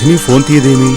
Rajani phone తీయదేమి?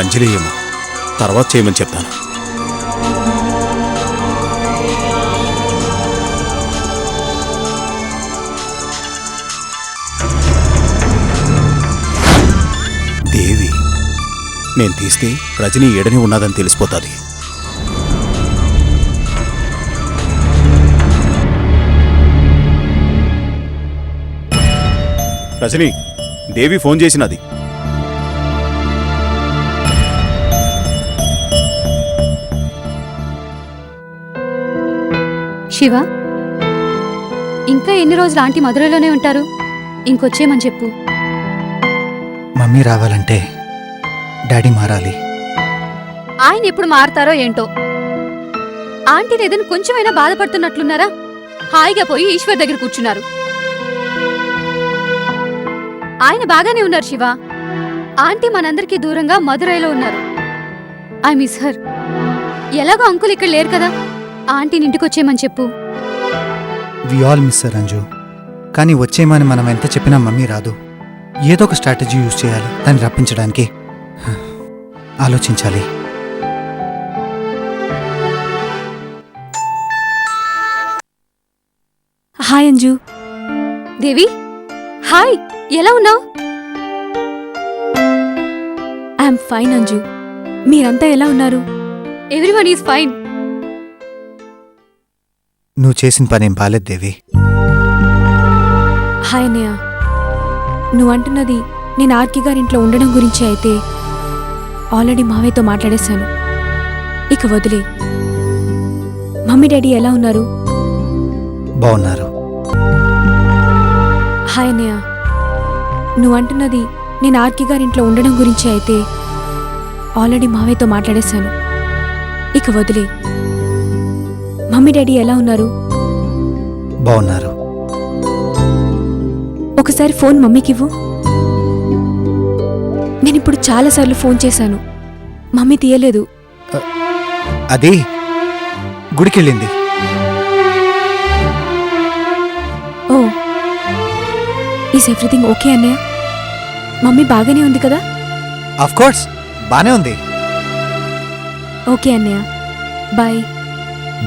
అంజలి ఏమో తర్వాత చేయమని చెప్తాను. దేవి నేను తీస్తే రజనీ ఏడనే ఉన్నదని తెలిసిపోతుంది. రజనీ, దేవి ఫోన్ చేసినది. శివ, ఇంకా ఎన్ని రోజులు ఆంటీ మధురలోనే ఉంటారు? ఇంకొచ్చేమని చెప్పు. మమ్మీ రావాలంటే డాడీ మారాలి. ఆయన ఎప్పుడు మారతారో ఏంటో. ఆంటీని ఏదైనా కొంచెమైనా బాధపడుతున్నట్లున్నారా? హాయిగా పోయి ఈశ్వర్ దగ్గర కూర్చున్నారు. ఆయన బాగానే ఉన్నారు శివ. ఆంటీ మనందరికీ దూరంగా మధురైలో ఉన్నారు. I miss her. ఎలాగో అంకుల్ ఇక్కడ లేరు కదా, ఆంటీని ఇంటికొచ్చేయమని చెప్పు. We all miss her Anju. కానీ వచ్చేయమని మనం ఎంత చెప్పినా మమ్మీ రాదు. ఏదో ఒక స్ట్రాటజీ యూజ్ చేయాలి దాన్ని రప్పించడానికి. ఆలోచించాలి. హాయ్ అంజు. దేవి హాయ్, ఎలా ఉన్నావు? I'm fine Anju. మీరంతా ఎలా ఉన్నారు? Everyone is fine. నువ్వు చేసిన పనేం బాలేదు దేవి. హాయ్ అన్నయ్య. నువ్వంటున్నది నేను ఆర్కి గారింట్లో ఉండడం గురించి అయితే ఆల్రెడీ మావయ్యతో మాట్లాడేశాను. ఇక వదిలే. మమ్మీ డాడీ ఎలా ఉన్నారు? బాగున్నారు. హాయ్ అన్నయ్య. నువ్వంటున్నది నేను ఆర్కి గారింట్లో ఉండడం గురించి అయితే ఆల్రెడీ మావయ్యతో మాట్లాడేశాను. ఇక వదిలే. మమ్మీ డాడీ ఎలా ఉన్నారు? బాగున్నారు. ఒకసారి ఫోన్ మమ్మీకివ్వు. నేనిప్పుడు చాలాసార్లు ఫోన్ చేశాను, మమ్మీ తీయలేదు. అది గుడికెళ్ళింది. ఓ, ఈజ్ ఎవ్రీథింగ్ ఓకే అన్నయ్య? మమ్మీ బాగానే ఉంది కదా? ఆఫ్ కోర్స్ బానే ఉంది. ఓకే అన్నయ్య, బాయ్.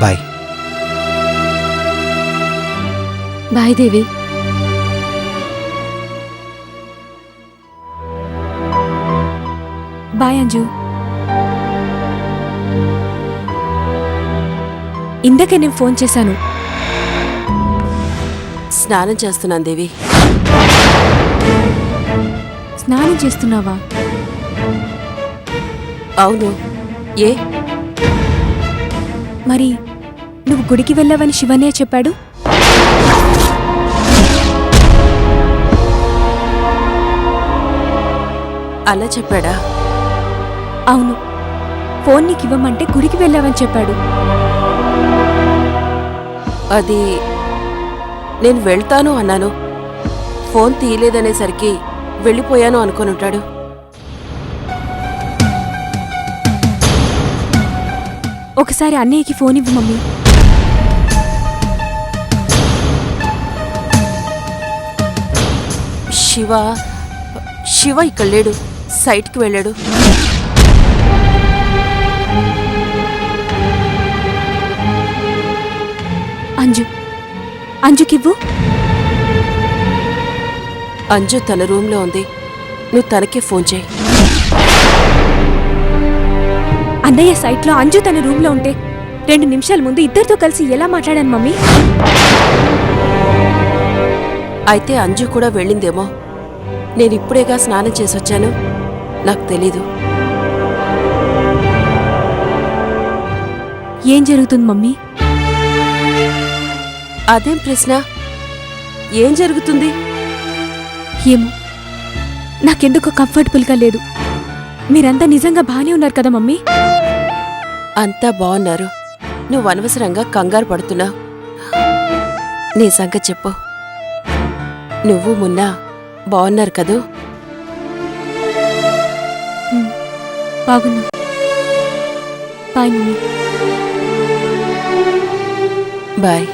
బాయ్. బాయ్ దేవి. బాయ్ అంజు. ఇందాకే నేను ఫోన్ చేశాను. స్నానం చేస్తున్నాను దేవి. స్నానం చేస్తున్నావా? అవును. ఏ? మరి నువ్వు గుడికి వెళ్ళావని శివన్నయ్య చెప్పాడు. అలా చెప్పాడా? అవును, ఫోన్ నీకు ఇవ్వమంటే గుడికి వెళ్ళావని చెప్పాడు. అది నేను వెళ్తాను అన్నాను. ఫోన్ తీయలేదనేసరికి వెళ్ళిపోయాను అనుకొనుంటాడు. ఒకసారి అన్నయ్యకి ఫోన్ ఇవ్వు మమ్మీ. శివ ఇక్కడ లేడు, సైట్కి వెళ్ళాడు. అంజుకివ్వు. అంజు తన రూమ్లో ఉంది, నువ్వు తనకే ఫోన్ చేయి. అన్నయ్య సైట్లో అంజు తన రూమ్లో ఉంటే 2 నిమిషాల ముందు ఇద్దరితో కలిసి ఎలా మాట్లాడాను మమ్మీ? అయితే అంజు కూడా వెళ్ళిందేమో. నేనిప్పుడేగా స్నానం చేసొచ్చాను, నాకు తెలీదు. ఏం జరుగుతుంది మమ్మీ? అదేం ప్రశ్న? ఏం జరుగుతుంది? ఏమో, నాకెందుకో కంఫర్టబుల్గా లేదు. మీరంతా నిజంగా బాగానే ఉన్నారు కదా మమ్మీ? అంతా బాగున్నారు. నువ్వు అనవసరంగా కంగారు పడుతున్నావు. నీ సంగతి చెప్పు. నువ్వు మున్నా బాగున్నారు కదూ? బాగున్నా. Bye mummy. బాయ్.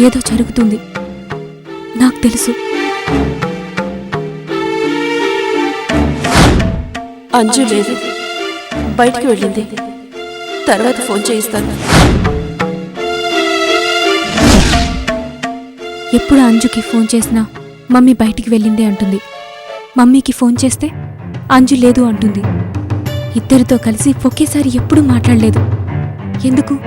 ఏదో జరుగుతుంది, నాకు తెలుసు. అంజు లేదు, బయటికి వెళ్ళింది. తర్వాత ఫోన్ చేయిస్తాను. ఎప్పుడు అంజుకి ఫోన్ చేసినా మమ్మీ బయటికి వెళ్ళిందే అంటుంది. మమ్మీకి ఫోన్ చేస్తే అంజు లేదు అంటుంది. ఇద్దరితో కలిసి ఒకేసారి ఎప్పుడూ మాట్లాడలేదు. ఎందుకు?